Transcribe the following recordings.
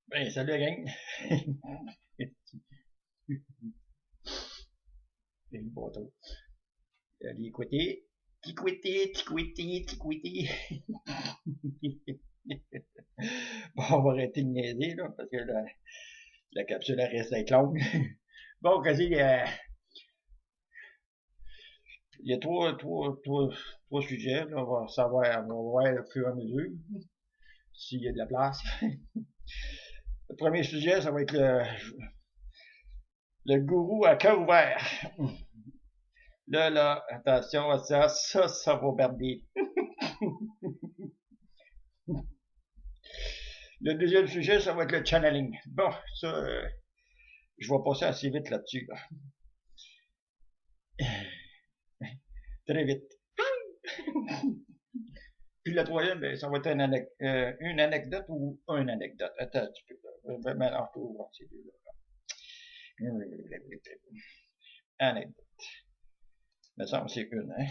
Ben, salut la gang. C'est le bateau. L'écouter. T'écouter. Bon, on va arrêter de niaiser, là, parce que la capsule elle reste être longue. Bon, vas-y, il y a trois sujets, là, on va voir au fur et à mesure s'il y a de la place. Le premier sujet, ça va être le gourou à cœur ouvert. Là, attention à ça va berder. Le deuxième sujet, ça va être le channeling. Bon, ça, je vais passer assez vite là-dessus. Là. Très vite. Puis le troisième, ben, ça va être une anecdote ou une anecdote. Attends un petit peu. Mélange tout ces deux-là. Anecdote. Me semble que c'est une, hein?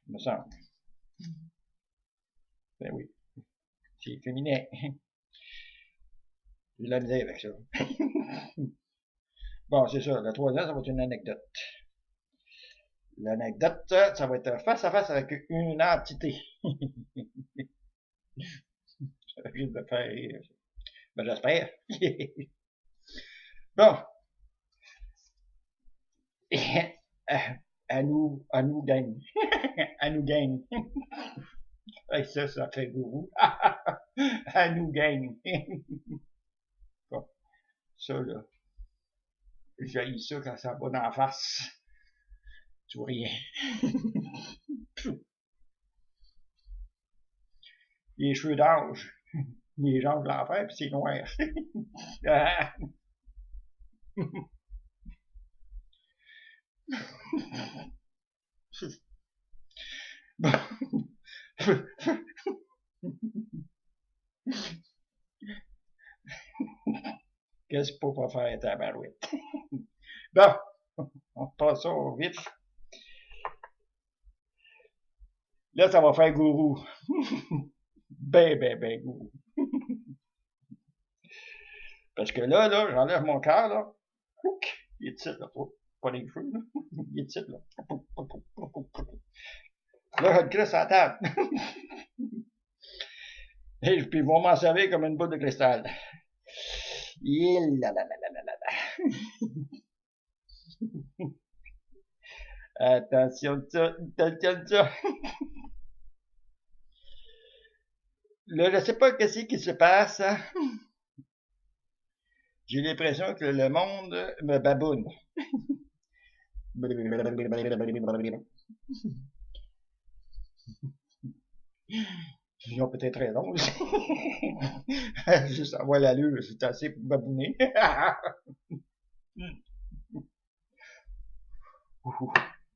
Me semble. Ben oui. C'est féminin. J'ai de la misère avec ça. Bon, c'est ça. Le troisième, ça va être une anecdote. L'anecdote, ça va être face à face avec une entité. Ça risque de faire rire. Ben, j'espère. Bon. À nous gagne. À nous gagne. Et ça fait gourou. À nous gagne. Bon. Ça, là. J'ai ça quand ça va dans la face. Tu vois rien. Les cheveux d'ange. Les jambes de l'enfer, puis c'est noir. Bon. Qu'est-ce qu'il faut pas faire, tabarouette? Bon, on passe ça au vite. Là, ça va faire gourou. Ben gourou. Parce que là, j'enlève mon cœur, là. Il est titre, là. Pas les cheveux, là. Il est titre, là. Là, je le crisse à la table. Et puis, ils vont m'en servir comme une boule de cristal. Attention de ça, attention de ça. Là, je sais pas qu'est-ce qui se passe. Hein? J'ai l'impression que le monde me baboune. Ils ont peut-être raison aussi. Juste avoir l'allure, c'est assez pour babouner.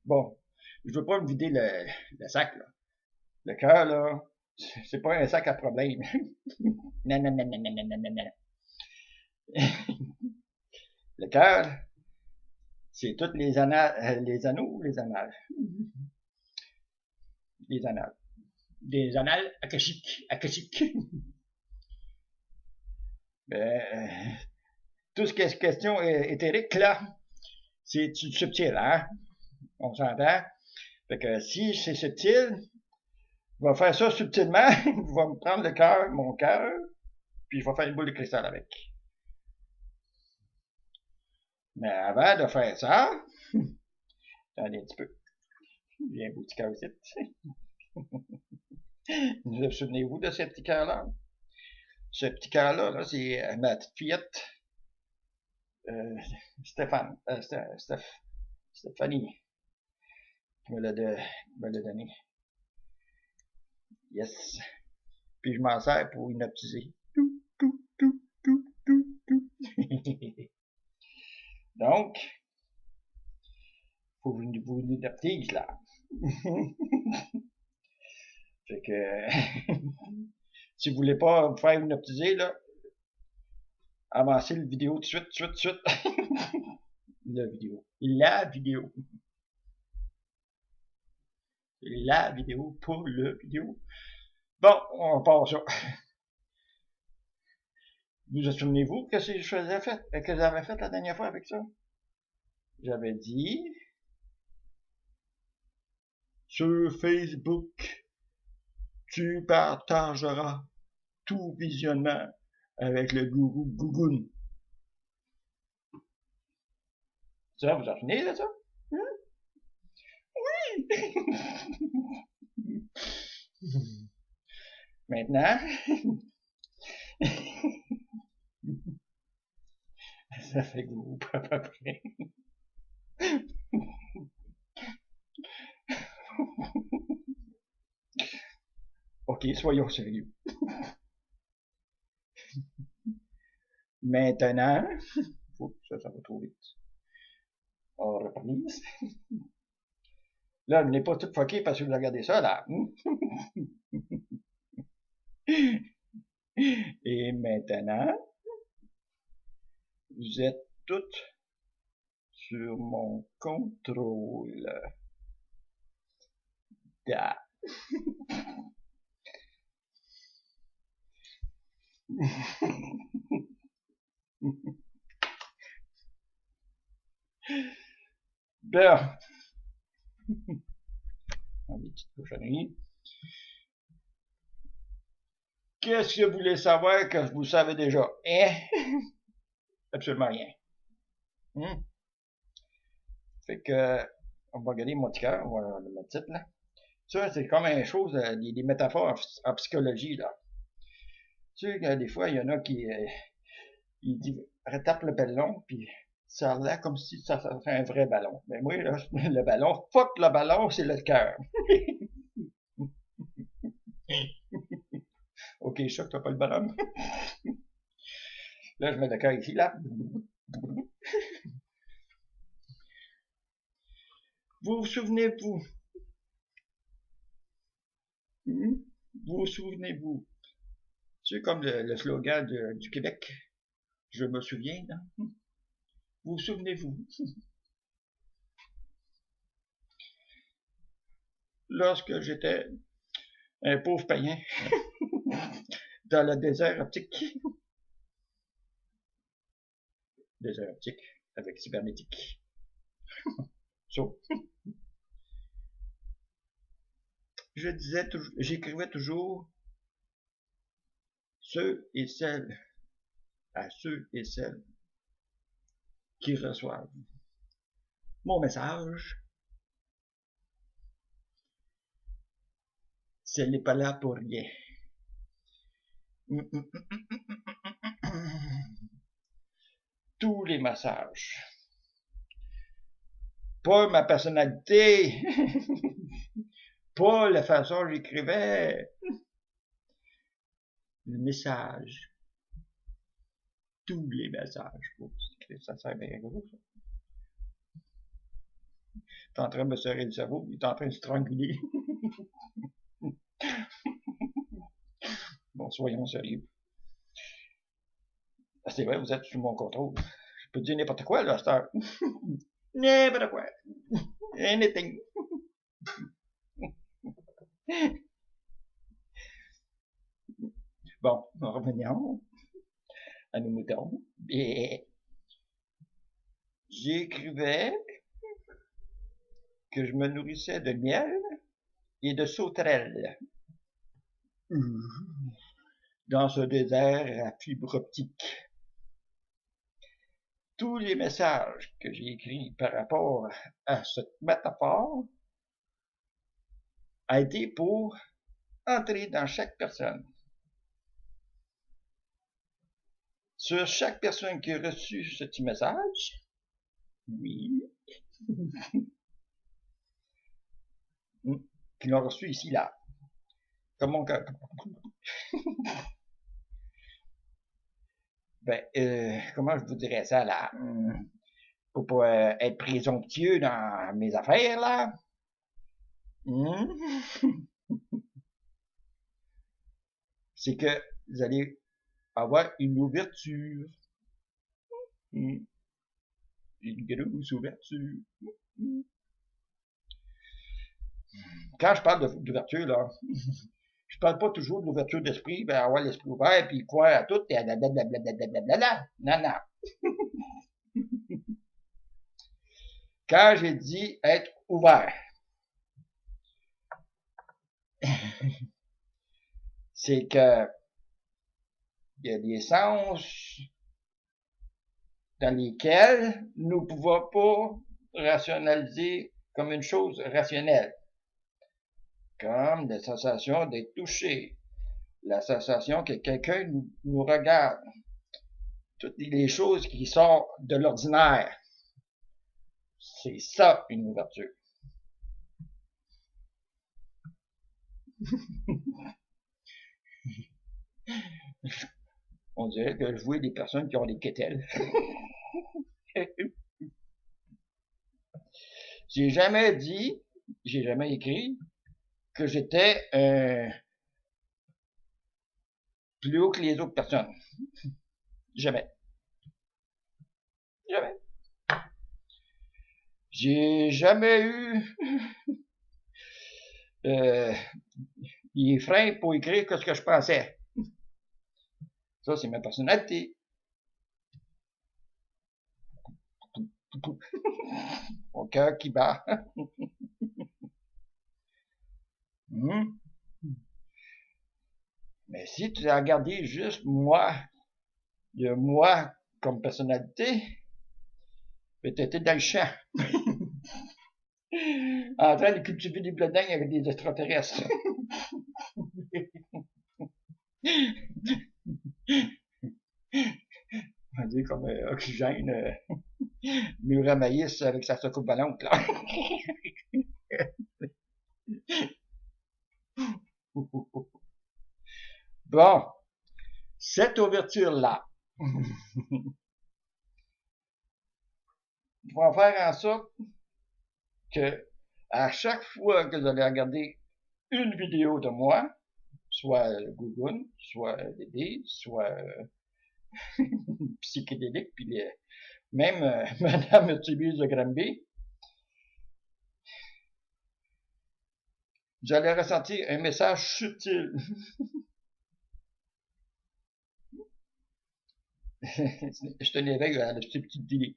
Bon, je veux pas me vider le sac, là. Le cœur, là, c'est pas un sac à problème. Non, non, non, non, non, non, non, non. Le cœur, c'est toutes les annales, les anneaux, les annales. Les annales. Des annales akashiques. Ben, tout ce qui est question éthérique, là, c'est subtil, hein? On s'entend? Fait que si c'est subtil, je vais faire ça subtilement. Je vais me prendre le cœur, mon cœur, puis je vais faire une boule de cristal avec. Mais avant de faire ça, attendez un petit peu. J'ai un beau petit cœur ici. Vous souvenez-vous de ce petit cœur-là? Ce petit cœur-là, là, c'est ma petite fillette, euh, Stéphane, Stéphanie, qui me l'a donné. Yes. Puis je m'en sers pour hypnotiser. Donc, faut vous hypnotiser, là. Fait que, si vous voulez pas vous faire hypnotiser, là, avancez le vidéo tout de suite. La vidéo. La vidéo. La vidéo, pas le vidéo. Bon, on part ça. Vous souvenez-vous que je faisais fait, que j'avais fait la dernière fois avec ça? J'avais dit, sur Facebook, tu partageras tout visionnement avec le gourou Gougoun. Ça, vous en souvenez de ça? Maintenant, ça fait gourou à peu près. Ok, soyons sérieux. Maintenant, ça va trop vite. On reprise. Là, vous n'êtes pas tout foqué parce que vous regardez ça, là. Et maintenant, vous êtes toutes sur mon contrôle. Da. Bon. Des petites cochonneries. Qu'est-ce que vous voulez savoir que vous savez déjà? Absolument rien. Fait que, on va regarder mon petit cœur, on va le mettre titre, là. Ça, c'est comme une chose, des métaphores en psychologie, là. Tu sais, que des fois, il y en a qui ils retapent le ballon, puis ça a l'air comme si ça serait un vrai ballon. Mais moi, là, le ballon, fuck le ballon, c'est le cœur. Ok, je sais que t'as pas le ballon. Là, je mets le cœur ici, là. Vous vous souvenez-vous? Vous vous souvenez-vous? C'est comme le slogan du Québec. Je me souviens, là. Vous vous souvenez-vous? Lorsque j'étais un pauvre païen dans le désert optique. Désert optique avec cybernétique. So. J'écrivais toujours ceux et celles qui reçoivent mon message. Ce n'est pas là pour rien. Tous les messages. Pas ma personnalité. Pas la façon dont j'écrivais. Le message. Tous les messages. Ça sert bien gros, ça. T'es en train de me serrer le cerveau, il est en train de stranguler. Bon, soyons sérieux. C'est vrai, vous êtes sous mon contrôle. Je peux dire n'importe quoi, là, à cette heure. N'importe quoi. Anything. Bon, revenons à nos moutons. Et j'écrivais que je me nourrissais de miel et de sauterelles dans ce désert à fibre optique. Tous les messages que j'ai écrits par rapport à cette métaphore a été pour entrer dans chaque personne. Sur chaque personne qui a reçu ce petit message, oui, qui l'ont reçu ici, là, comme mon cœur. Ben, comment je vous dirais ça, là? Pour pas être présomptueux dans mes affaires, là. C'est que vous allez avoir une ouverture. Une grosse ouverture. Quand je parle d'ouverture, là, Je parle pas toujours de l'ouverture d'esprit, ben avoir l'esprit ouvert, puis croire à tout, et blablabla. Non, non. Quand j'ai dit être ouvert, c'est que il y a des sens dans lesquels nous ne pouvons pas rationaliser comme une chose rationnelle, comme la sensation d'être touché, la sensation que quelqu'un nous regarde, toutes les choses qui sortent de l'ordinaire. C'est ça, une ouverture. On dirait que je vois des personnes qui ont des quételles. J'ai jamais dit, j'ai jamais écrit que j'étais plus haut que les autres personnes. Jamais. Jamais. J'ai jamais eu les freins pour écrire ce que je pensais. Ça, c'est ma personnalité. Mon cœur qui bat. Mais si tu as regardé juste moi, de moi comme personnalité, peut-être dans le champ. En train de cultiver des blé d'Inde avec des extraterrestres. On dit comme oxygène, mur à maïs avec sa soucoupe ballante, là. Bon, cette ouverture-là va faire en sorte que à chaque fois que vous allez regarder une vidéo de moi, soit Google, soit Dédé, soit psychédélique, puis même Madame Urtubise de Granby, vous allez ressentir un message subtil. C'est un éveil à la subtilité.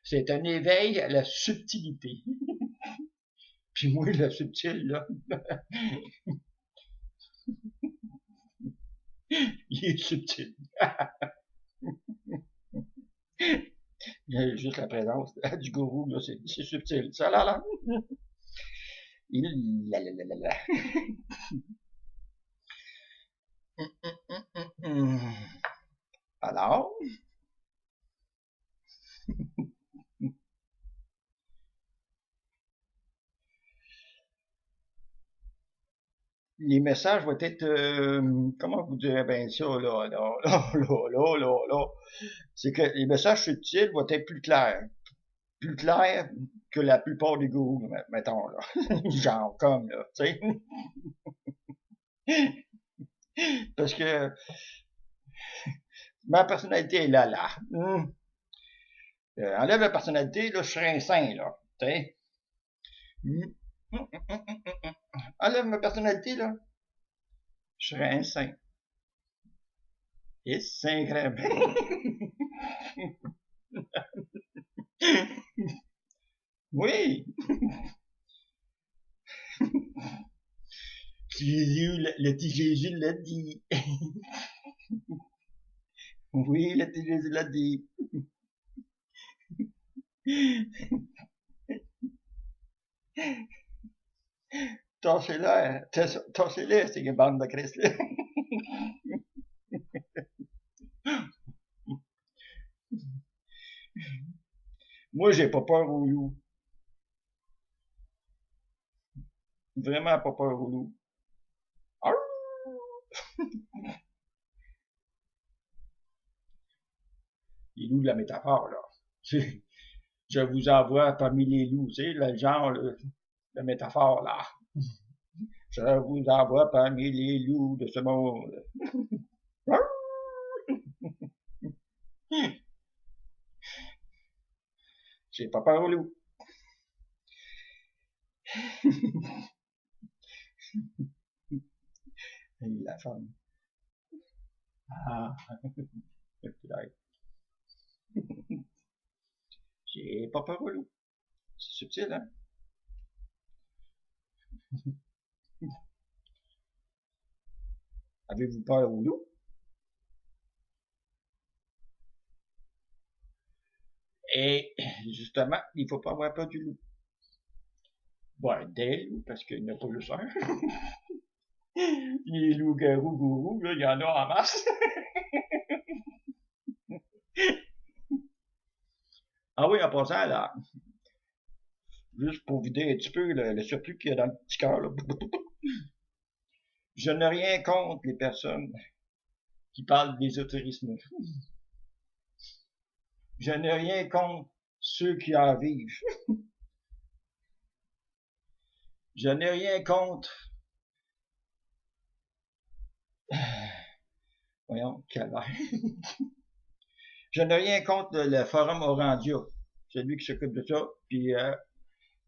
C'est un éveil à la subtilité. Puis moi, le subtil, là, il est subtil. Il y a juste la présence du gourou, là, c'est subtil. Ça, là. Alors, les messages vont être, comment vous direz bien ça, là. C'est que les messages subtils vont être plus clairs. Plus clairs que la plupart des gourous, mettons, là. Genre, comme, là, tu sais. Parce que ma personnalité est là. Enlève la personnalité, là, je serais un saint, là. Tu sais. Enlève ma personnalité, là. Je serais un saint. Et saint crème. Oui. Le petit Jésus l'a dit. Oui, le petit Jésus l'a dit. Tassez-les, ces bandes de Christ, là. Moi, j'ai pas peur au loup. Vraiment pas peur au loup. Les loups de la métaphore, là. Je vous envoie parmi les loups, tu sais, le genre, la métaphore, là. Je vous envoie parmi les loups de ce monde. J'ai pas peur au loup. la femme. Ah, peut-être. J'ai pas peur au loup. C'est subtil, hein? Avez-vous peur au loup? Et justement, il faut pas avoir peur du loup. Bon, des loups, parce qu'il n'y en a pas juste un. Les loups-garous gourous, là, il y en a en masse. Ah oui, en passant, là, juste pour vider un petit peu le surplus qu'il y a dans le petit cœur, là. Je n'ai rien contre les personnes qui parlent d'ésotérisme. Je n'ai rien contre ceux qui en vivent. Je n'ai rien contre... Voyons, calvaire. Je n'ai rien contre le forum Orandia. Celui qui s'occupe de ça, puis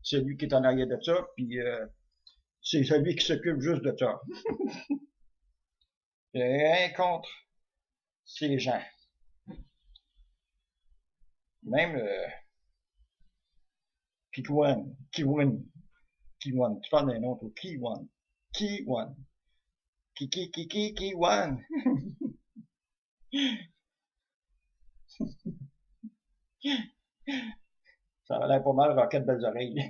celui qui est en arrière de ça, puis c'est celui qui s'occupe juste de ça. Je n'ai rien contre ces gens. Même Kiwan. Tu parles d'un nom, toi. Kiwan. Kiwan. Ça a l'air pas mal Roquette Belles Oreilles.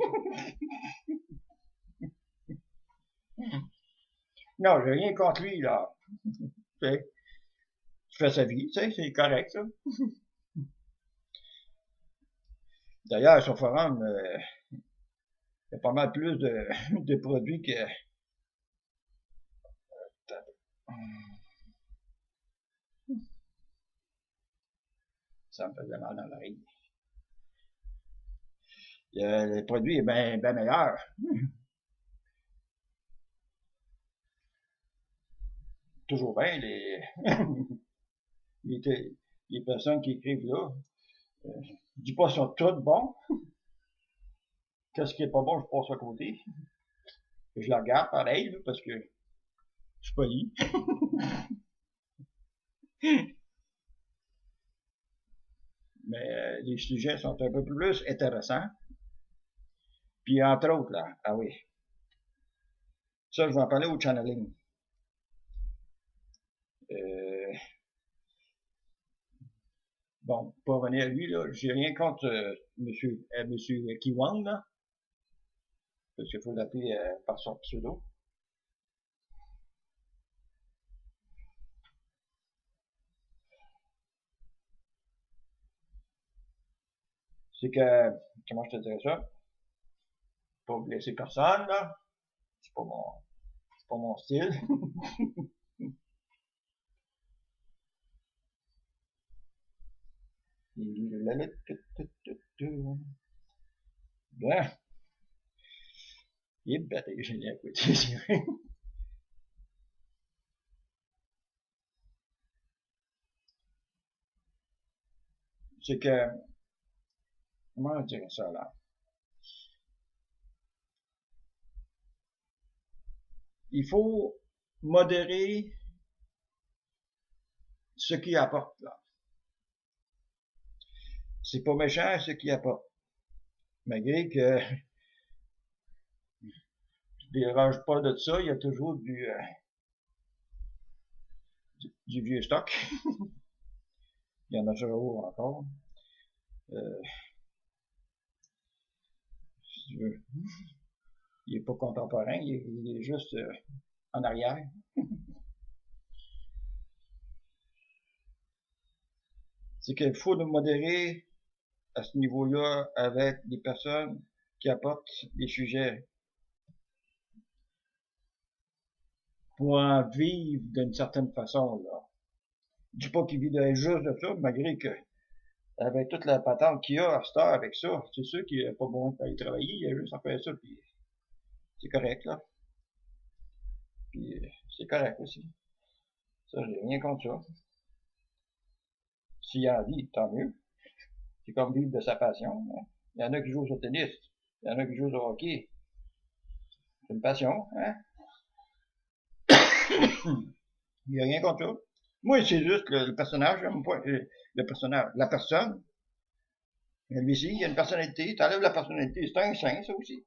Non, j'ai rien contre lui, là. Il fait sa vie, tu sais, c'est correct, ça. D'ailleurs, sur forum, il y a pas mal plus de produits que... Ça me faisait mal dans l'oreille. Le produit est bien meilleur. Toujours bien, les personnes qui écrivent là, je dis pas qu'ils sont toutes bons. Qu'est-ce qui est pas bon, je passe à côté. Je la regarde pareil, là, parce que je suis poli. Mais les sujets sont un peu plus intéressants. Puis entre autres, là, ah oui. Ça, je vais en parler au channeling. Bon, pour revenir à lui, là, j'ai rien contre monsieur Kiwan, là. Parce qu'il faut l'appeler par son pseudo. C'est que, comment je te dirais ça? Pas blesser personne, là. C'est pas mon style. Bien. Il est bête, j'ai à côté. C'est que, comment dire ça, là? Il faut modérer ce qui apporte, là. C'est pas méchant ce qui apporte. Malgré que je dérange pas de ça, il y a toujours du vieux stock. Il y en a toujours encore. Si tu veux. Il est pas contemporain, il est juste en arrière. C'est qu'il faut nous modérer à ce niveau-là avec des personnes qui apportent des sujets pour en vivre d'une certaine façon, là. Je dis pas qu'ils vivent juste de ça, malgré que avec toute la patente qu'il y a à cette heure avec ça, c'est sûr qu'il n'a pas besoin d'aller travailler, il a juste à faire ça, puis c'est correct, là. Puis c'est correct aussi. Ça, j'ai rien contre ça. S'il y a envie, tant mieux. C'est comme vivre de sa passion. Hein. Il y en a qui jouent au tennis, il y en a qui jouent au hockey. C'est une passion, hein? Il n'y a rien contre ça. Moi, c'est juste le personnage, j'aime pas le personnage. La personne, lui ici, il y a une personnalité, t'enlèves la personnalité, c'est un saint, ça aussi.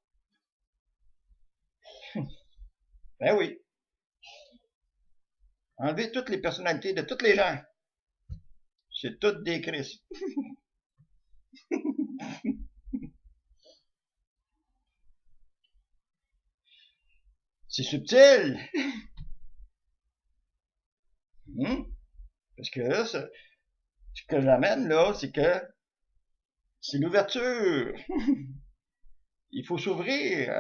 Ben oui. Enlever toutes les personnalités de tous les gens. C'est toutes des Christ. C'est subtil. Parce que là, ce que j'amène là, c'est que c'est l'ouverture. Il faut s'ouvrir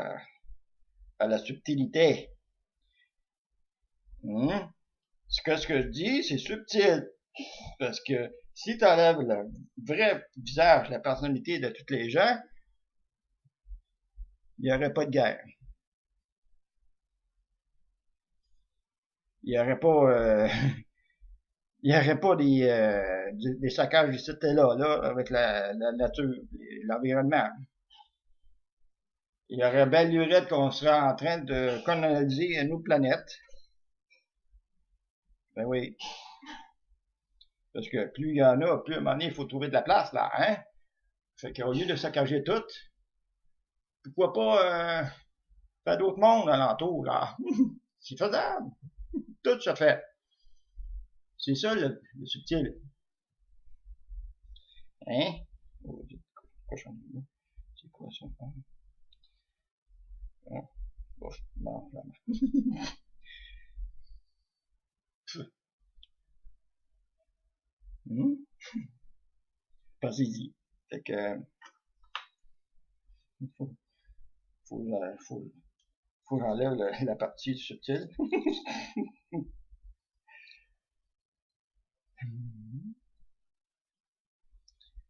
à la subtilité. Ce que je dis, c'est subtil. Parce que si tu enlèves le vrai visage, la personnalité de tous les gens, il n'y aurait pas de guerre. Il n'y aurait pas il n'y aurait pas des saccages ici et là, avec la nature, l'environnement. Il y aurait belle lurette qu'on serait en train de coloniser nos planètes. Ben oui. Parce que plus il y en a, plus à un moment donné, il faut trouver de la place, là, hein? Fait qu'au lieu de saccager tout, pourquoi pas faire d'autres mondes alentour, là? C'est faisable. Tout se fait. C'est ça le subtil. Hein? Oh, c'est quoi ça? Ah, bon, non, jamais. Pensez-y. Fait que faut, faut j'enlève la partie subtile.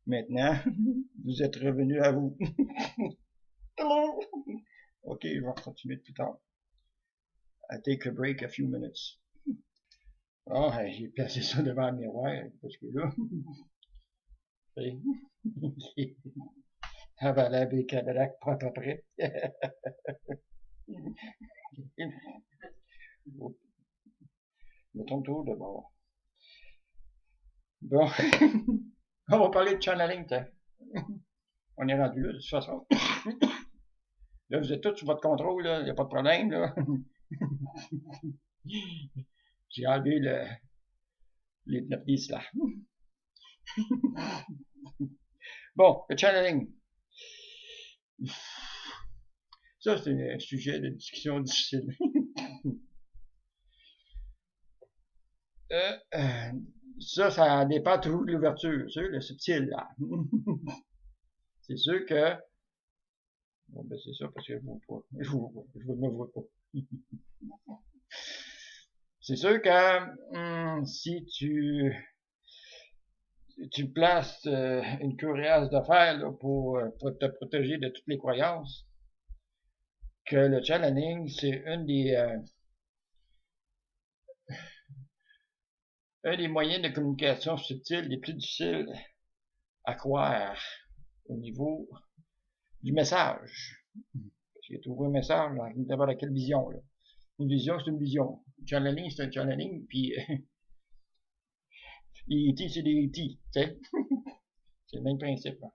Maintenant, vous êtes revenu à vous. Ok, je vais continuer plus tard. I take a break a few minutes. Oh, j'ai placé ça devant le miroir, parce que là, avaler des Cadillac pas à peu près. Mettons tout de bord. Bon, on va parler de channeling, tiens. On est rendu là, de toute façon. Là, vous êtes tous sous votre contrôle, là, il n'y a pas de problème, là. J'ai enlevé les 9-10 là. Bon, le channeling. Ça, c'est un sujet de discussion difficile. Ça dépend toujours de l'ouverture, c'est le subtil, là. C'est sûr que... Bon, ben c'est ça, parce que je ne me vois pas. C'est sûr que si tu places une cuirasse de fer là, pour te protéger de toutes les croyances, que le channeling, c'est un des moyens de communication subtils les plus difficiles à croire au niveau du message. Parce qu'il y a toujours un message dans n'importe quelle vision. Là. Une vision, c'est une vision. Un channeling, c'est un channeling, puis les E.T., c'est des E.T., tu sais. C'est le même principe. Là.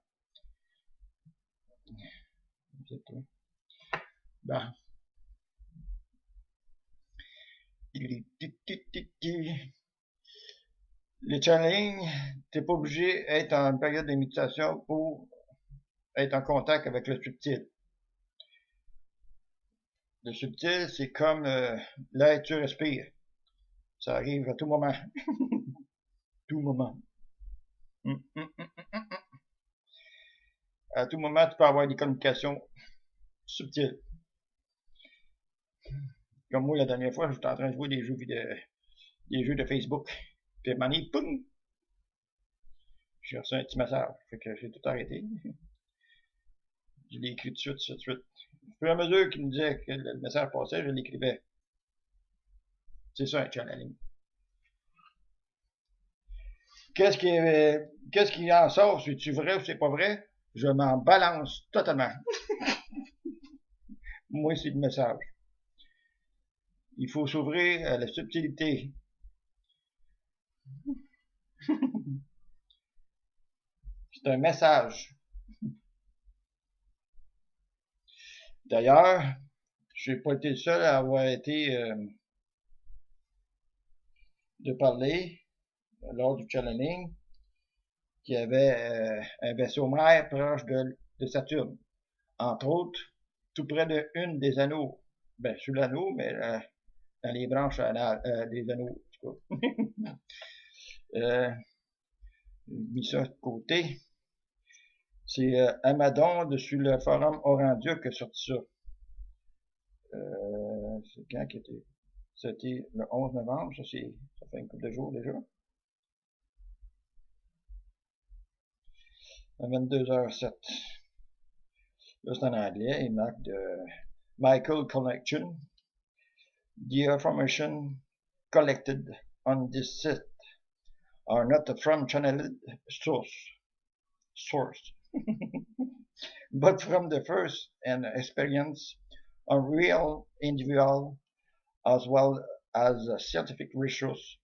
Bon. Le channeling, t'es pas obligé d'être en période de méditation pour être en contact avec le subtil. Le subtil, c'est comme l'air que tu respires. Ça arrive à tout moment. Tout moment. À tout moment, tu peux avoir des communications subtiles. Comme moi, la dernière fois, j'étais en train de jouer des jeux de Facebook. Puis à un moment donné, poum! J'ai reçu un petit message. Fait que j'ai tout arrêté. Je l'ai écrit tout de suite. Au fur et à mesure qu'il me disait que le message passait, je l'écrivais. C'est ça un channeling. Qu'est-ce qui en sort? C'est-tu vrai ou c'est pas vrai? Je m'en balance totalement. Moi, c'est le message. Il faut s'ouvrir à la subtilité C'est un message. D'ailleurs, je n'ai pas été le seul à avoir été de parler lors du channeling qu'il y avait un vaisseau mère proche de Saturne. Entre autres, tout près de une des anneaux. Ben, sous l'anneau, mais dans les branches des anneaux, en tout cas. Mis ça de côté. C'est Amadon sur le forum Orandia qui a sorti ça. C'est quand qui était? C'était le 11 novembre, ça fait une couple de jours déjà. À 22h07. Là, c'est en anglais, il marque de Michael Collection. The information collected on this site are not from channeled source, but from the first and experience of real individual as well as scientific research.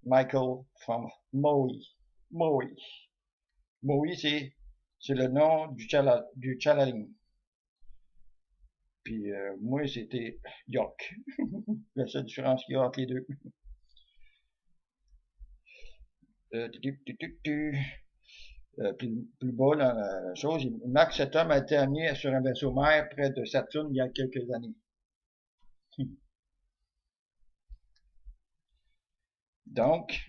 Michael from Maui. Maui, c'est le nom du channeling. Puis moi, c'était York. La seule différence qu'il y a entre les deux. Plus bas dans la chose, il marque que cet homme a été amené sur un vaisseau mère près de Saturne il y a quelques années. Donc,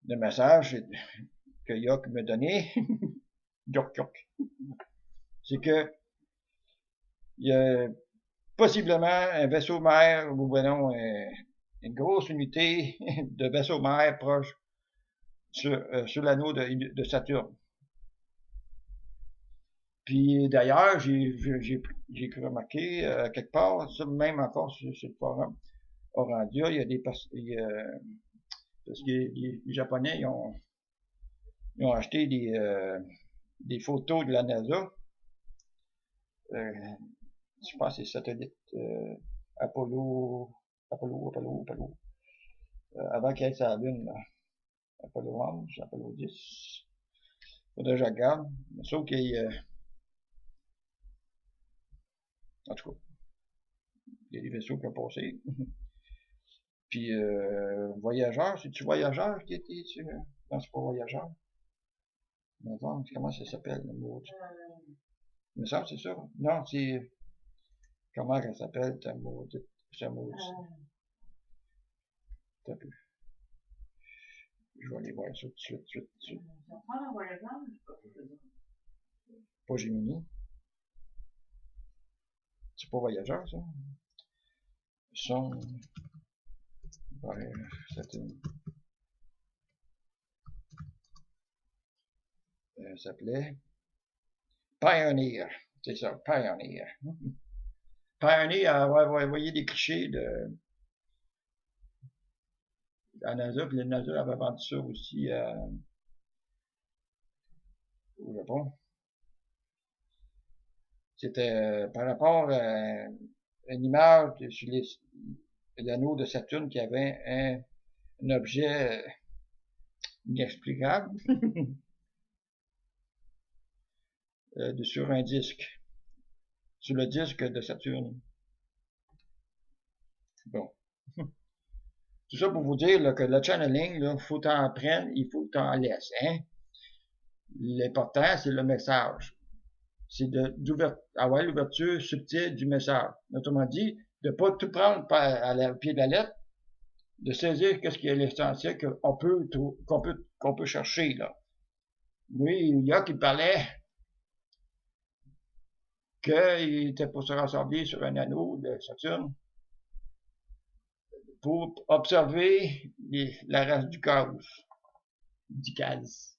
le message que York m'a donné, York, c'est que il y a possiblement un vaisseau mère, ou ben non, une grosse unité de vaisseau mère proche sur l'anneau de Saturne. Puis d'ailleurs, j'ai remarqué quelque part, ça même encore sur le forum Orandia, il y a des parce que les Japonais ils ont acheté des photos de la NASA. Je pense que c'est satellite Apollo, avant qu'il y ait sa lune, là. Apollo 11, Apollo 10. Faudrait que je regarde. Mais sauf qu'il y a, en tout cas, il y a des vaisseaux qui ont passé. Puis, Voyageur, c'est-tu Voyageur qui était sur... Non, c'est pas Voyageur. Mais attends, comment ça s'appelle, le mot? Il me semble c'est ça. Non, c'est... Comment elle s'appelle, ta maudite? T'as peu. Je vais aller voir ça tout de suite. Pas Gemini. C'est pas Voyageur, ça? Son... Ouais, ça s'appelait Pioneer. C'est ça, Pioneer. Pioneer, ouais, voyez des clichés de la NASA, puis la NASA avait vendu ça aussi au Japon. C'était par rapport à une image sur l'anneau de Saturne qui avait un objet inexplicable sur un disque, sur le disque de Saturne. Bon. Tout ça pour vous dire là, que le channeling, il faut t'en prendre, il faut que t'en laisses. Hein? L'important, c'est le message. C'est avoir l'ouverture subtile du message. Autrement dit, de ne pas tout prendre au pied de la lettre, de saisir qu'est-ce qui est l'essentiel qu'on peut chercher là. Oui, il y a qui parlait qu'il était pour se rassembler sur un anneau de Saturne pour observer la race du chaos, du Kaz,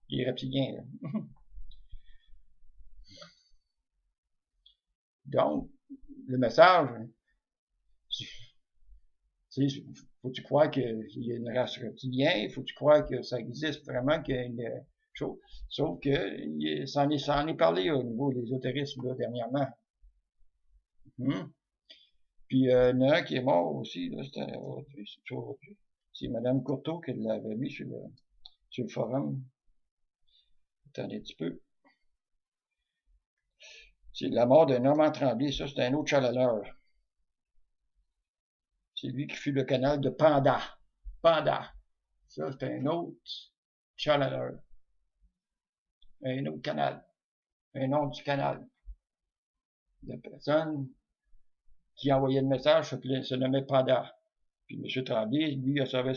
les reptiliens. Là. Donc, le message, faut-tu croire qu'il y a une race reptilienne, faut-tu croire que ça existe vraiment, qu'il y a une chose, sauf que ça en est parlé au niveau des ésotérismes là, dernièrement. Puis il y en a un qui est mort aussi, là, c'était aujourd'hui, c'est aujourd'hui. C'est Mme Courteau qui l'avait mis sur le forum. Attendez un petit peu. C'est la mort de Normand Tremblay, ça c'est un autre challengeur. C'est lui qui fut le canal de Panda. Panda. Ça c'est un autre challengeur. Un autre canal. Un nom du canal. La personne qui envoyait le message se nommait Panda. Puis M. Tremblay, lui, il recevait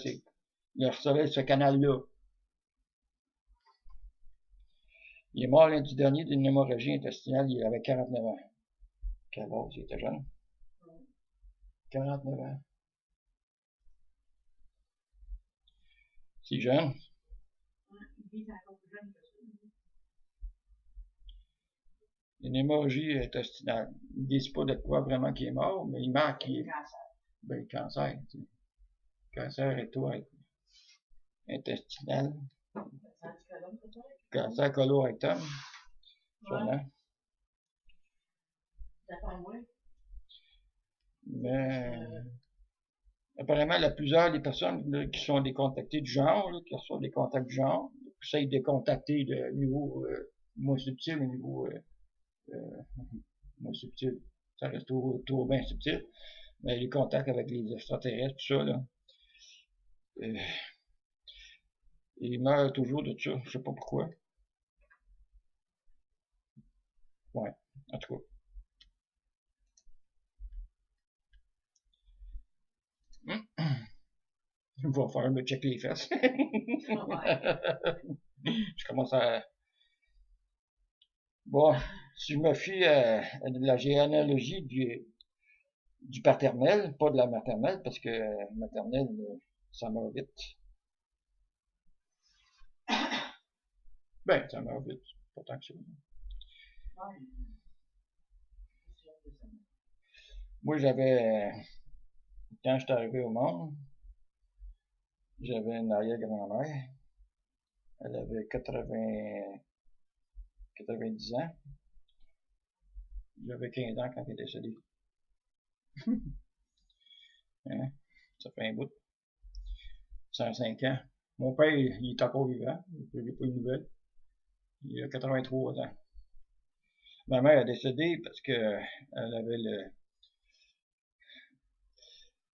ce canal-là. Il est mort lundi dernier d'une hémorragie intestinale, il avait 49 ans. Quel âge, il était jeune? 49 ans. C'est jeune. Une hémorragie intestinale. Ils ne disent pas de quoi vraiment qu'il est mort, mais il marque qu'il est... Ben, cancer. Tu sais. Cancer intestinal. Cancer colorectum. Sûrement. Mais apparemment, il y a plusieurs des personnes là, qui sont décontactées du genre, là, qui reçoivent des contacts du genre, qui essayent de contacter de niveau moins subtil au niveau moins subtil. Ça reste toujours bien subtil. Mais les contacts avec les extraterrestres, tout ça, là. Ils meurent toujours de ça. Je sais pas pourquoi. Ouais, en tout cas. Il va falloir me checker les fesses. Je commence à... Bon, si je me fie à la généalogie du paternel, pas de la maternelle, parce que maternelle, ça meurt vite. Ben, ça meurt vite, pas tant que ça. Moi, quand j'étais arrivé au monde, j'avais une arrière-grand-mère. Elle avait 90 ans. J'avais 15 ans quand elle est décédée. Hein? Ça fait un bout. 105 ans. Mon père, il est encore vivant. Je n'ai pas eu de nouvelles. Il a 83 ans. Ma mère est décédée parce que elle avait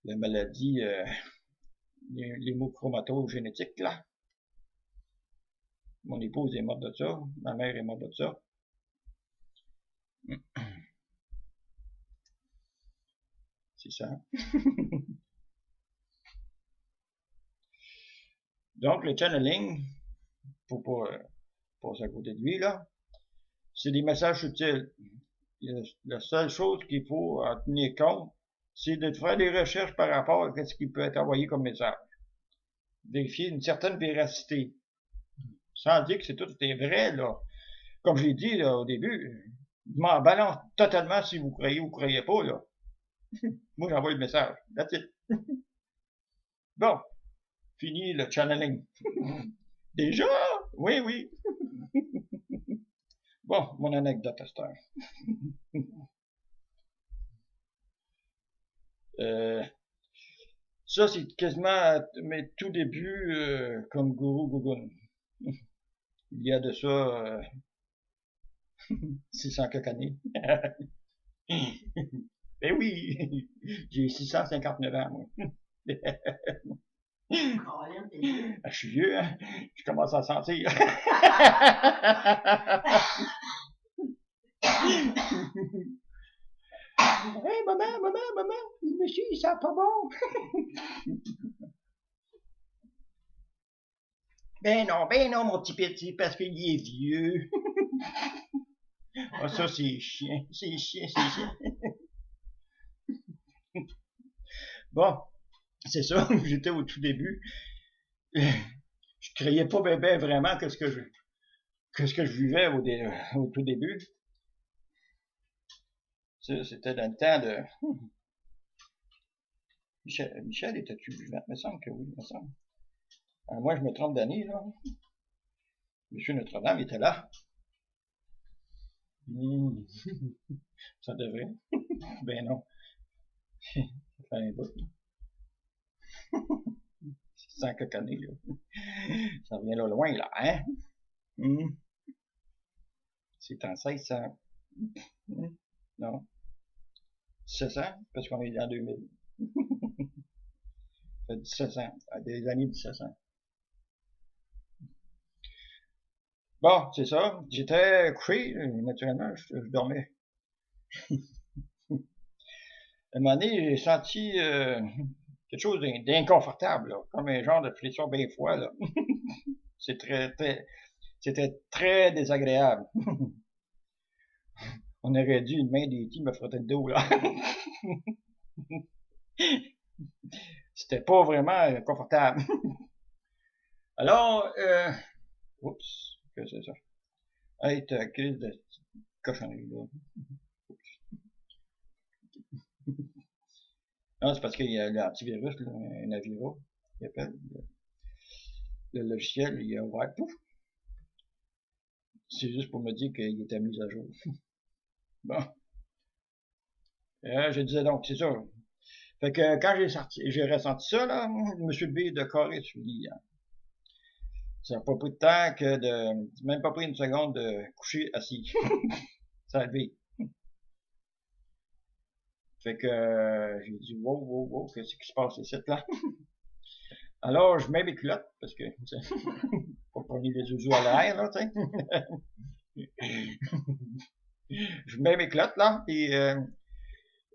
la maladie, l'hémochromatose génétique, là. Mon épouse est morte de ça. Ma mère est morte de ça. C'est ça. Donc, le channeling, pour pas passer à côté de lui, là, c'est des messages subtils. La seule chose qu'il faut en tenir compte, c'est de faire des recherches par rapport à ce qui peut être envoyé comme message. Vérifier une certaine véracité. Sans dire que c'est tout est vrai, là. Comme je l'ai dit là, au début, je m'en balance totalement si vous croyez ou croyez pas, là. Moi, j'envoie le message. That's it. Bon. Fini le channeling. Déjà? Oui, oui. Bon, mon anecdote à cette heure. Ça, c'est quasiment mes tout débuts comme gourou Gougoun. Il y a de ça 600 quelques années. Ben oui, j'ai 659 ans, moi. Je suis vieux, hein? Je commence à sentir. Hey, maman, le monsieur, il sent pas bon. Ben non, mon petit petit, parce qu'il est vieux. Ah, ça, c'est chiant. Bon, c'est ça, j'étais au tout début. Je croyais pas ben vraiment que ce que je vivais au tout début. Ça, c'était dans le temps de... Michel était-tu vivant? Il me semble que oui, il me semble. Alors, moi, je me trompe d'année, là. Monsieur Notre-Dame était là. Ça devrait. Ben non. Ça fait un bout. Sans coconner, là. Ça revient là loin, là, hein? C'est en 1600. Non. 1700, parce qu'on est en 2000. Ça fait 1700, des années 1700. Bon, c'est ça. J'étais couché, naturellement, je dormais. À un moment donné, j'ai senti quelque chose d'inconfortable, là, comme un genre de frisson bien froid, là. C'était très désagréable. On aurait dû, une main d'E.T. me frotter le dos, là. C'était pas vraiment confortable. Alors, oups, que c'est ça? Hey, t'as crise de cochonnerie, là. Non, c'est parce qu'il y a l'antivirus, là, un avirus, il appelle. Le logiciel, il a ouvert, pouf. C'est juste pour me dire qu'il était mis à jour. Bon. Je disais donc, c'est ça. Fait que quand j'ai ressenti ça, là, je me suis levé de carré sur le lit. Hein. Ça n'a pas pris de temps que même pas pris une seconde de coucher assis. Ça a levé. Fait que j'ai dit wow, qu'est-ce qui se passe ici là? Alors je mets mes culottes, parce que faut pas prendre les zouzous à l'air, là, tu sais. Je mets mes culottes là, et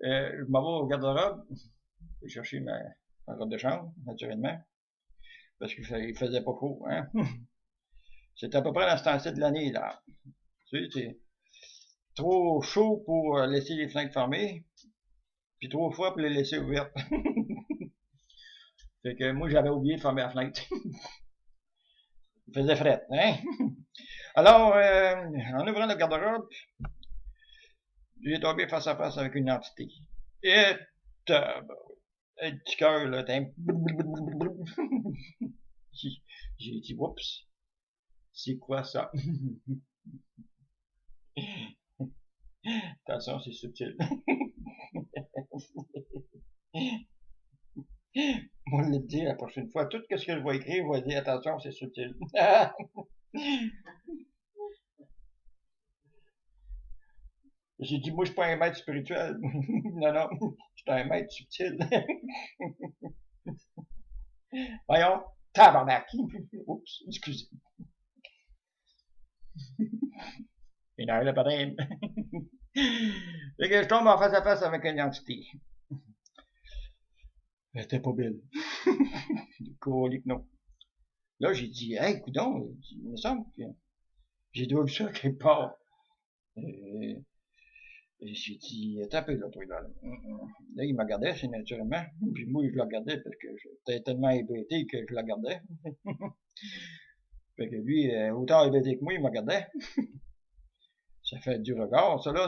je m'en vais au garde-robe. Je vais chercher ma robe de chambre, naturellement. Parce qu'il faisait pas chaud, hein. C'était à peu près dans ce temps-ci de l'année, là. Tu sais, c'est trop chaud pour laisser les fenêtres fermées, puis trop froid pour les laisser ouvertes. Fait que moi, j'avais oublié de fermer la fenêtre. Il faisait fret, hein? Alors, en ouvrant le garde-robe, j'ai tombé face à face avec une entité. Et le petit cœur, là, j'ai dit, oups, c'est quoi ça? Attention, c'est subtil. Moi, je le dis la prochaine fois. Tout ce que je vais écrire, je vais dire attention, c'est subtil. J'ai dit, moi, je suis pas un maître spirituel. Non, je suis un maître subtil. Voyons, tabarnak. Oups, excusez. Une heure de patin. Fait que je tombe en face à face avec une entité. Elle était pas belle. Colique, non. Là, j'ai dit, hey, coudonc, il me semble que j'ai déjà vu ça quelque part. J'ai dit, tapez là, toi, là. Là, il me regardait, c'est naturellement. Puis moi, je le regardais parce que j'étais tellement hébété que je le regardais. Fait que lui, autant hébété que moi, il me regardait. Ça fait du regard, ça, là.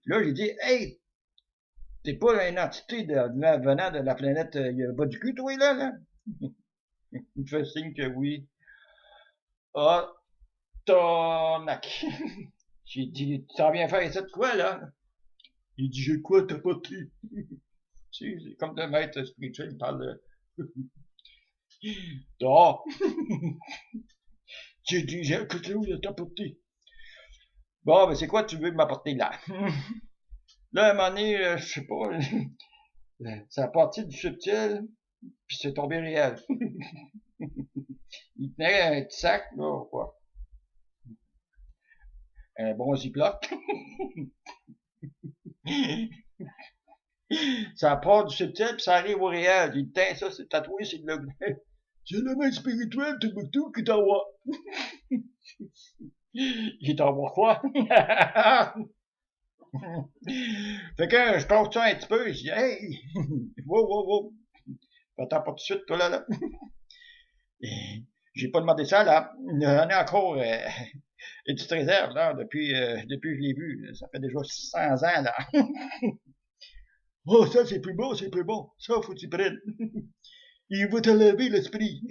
Là, j'ai dit, hey, t'es pas une entité venant de la planète bas du cul, toi, là? Il me fait signe que oui. Ah, tonac. J'ai dit, tu t'en viens faire ça de quoi, là? Il dit, j'ai quoi t'apporter? Tu sais, c'est comme le maître spirituel, il parle de... Dehors. J'ai dit, j'ai quelque chose à t'apporter. Bon, ben c'est quoi tu veux m'apporter là? Là, à un moment donné, je sais pas, ça a parti du subtil, puis c'est tombé réel. Il tenait un petit sac, là, quoi. Un bon ziploc. Ça part du subtil, puis ça arrive au réel. Il tient ça, c'est tatoué, c'est le... C'est le maître spirituel, Timbuktu, qui t'envoie. Il t'envoie quoi? Fait que je pense ça un petit peu, je dis, hey, wow. Attends pas tout de suite, toi, là. J'ai pas demandé ça, là. J'en ai encore une petite réserve, là, depuis que je l'ai vu. Ça fait déjà 600 ans, là. Oh, ça, c'est plus beau, c'est plus bon. Ça, faut que tu prennes. Il va te lever l'esprit.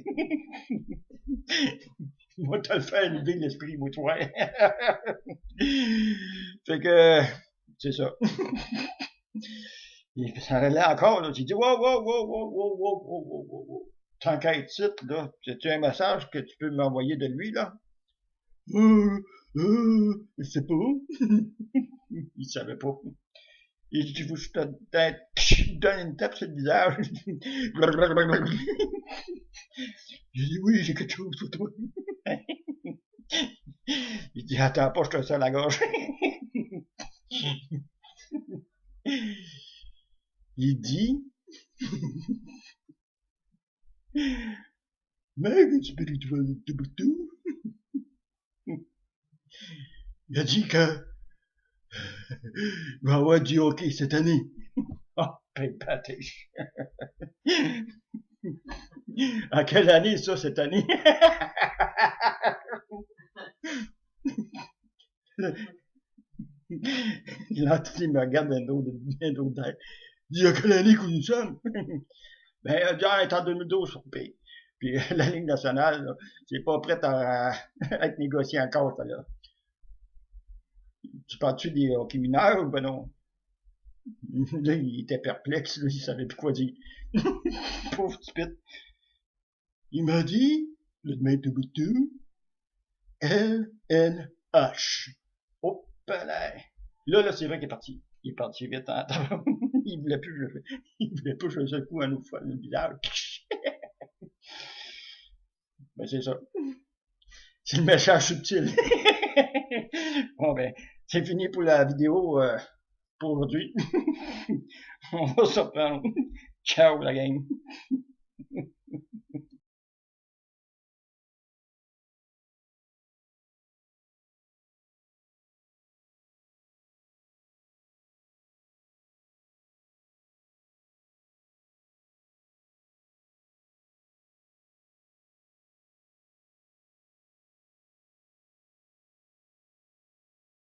Il va te le faire lever l'esprit, moi, toi. Fait que, C'est ça. Et ça allait encore, là. J'ai dit, wow, wow, wow, wow, wow, wow, wow, wow, wow, wow. Tant qu'à être titre, là, c'est-tu un message que tu peux m'envoyer de lui, là? Je sais pas. Il savait pas. Et je dis, je te donne une tape sur le visage. J'ai dit, oui, j'ai quelque chose pour toi. Il dit, attends pas, je te serre la gorge. Il dit, Mec spirituel de Boutou, il a dit que il va y avoir du hockey cette année. Oh, pépatèche. En quelle année ça, cette année? Là, il me regarde d'un autre d'air. Il dit, à quelle année que nous sommes? Ben, on est en 2012 sur P. Puis la Ligue nationale, là, c'est pas prête à être négociée encore, ça, là. Tu parles-tu des hockey mineurs ou ben non? Là, il était perplexe, là, il savait plus quoi dire. Pauvre petit pit. Il m'a dit, le maître de Boutou, LNH. Oh, là. Là, c'est vrai qu'il est parti. Il est parti vite, hein. Il voulait plus, il voulait pas jouer le coup à nous fois le visage. Ben, c'est ça. C'est le message subtil. Bon, ben, c'est fini pour la vidéo, pour aujourd'hui. On va se reprendre. Ciao, la gang.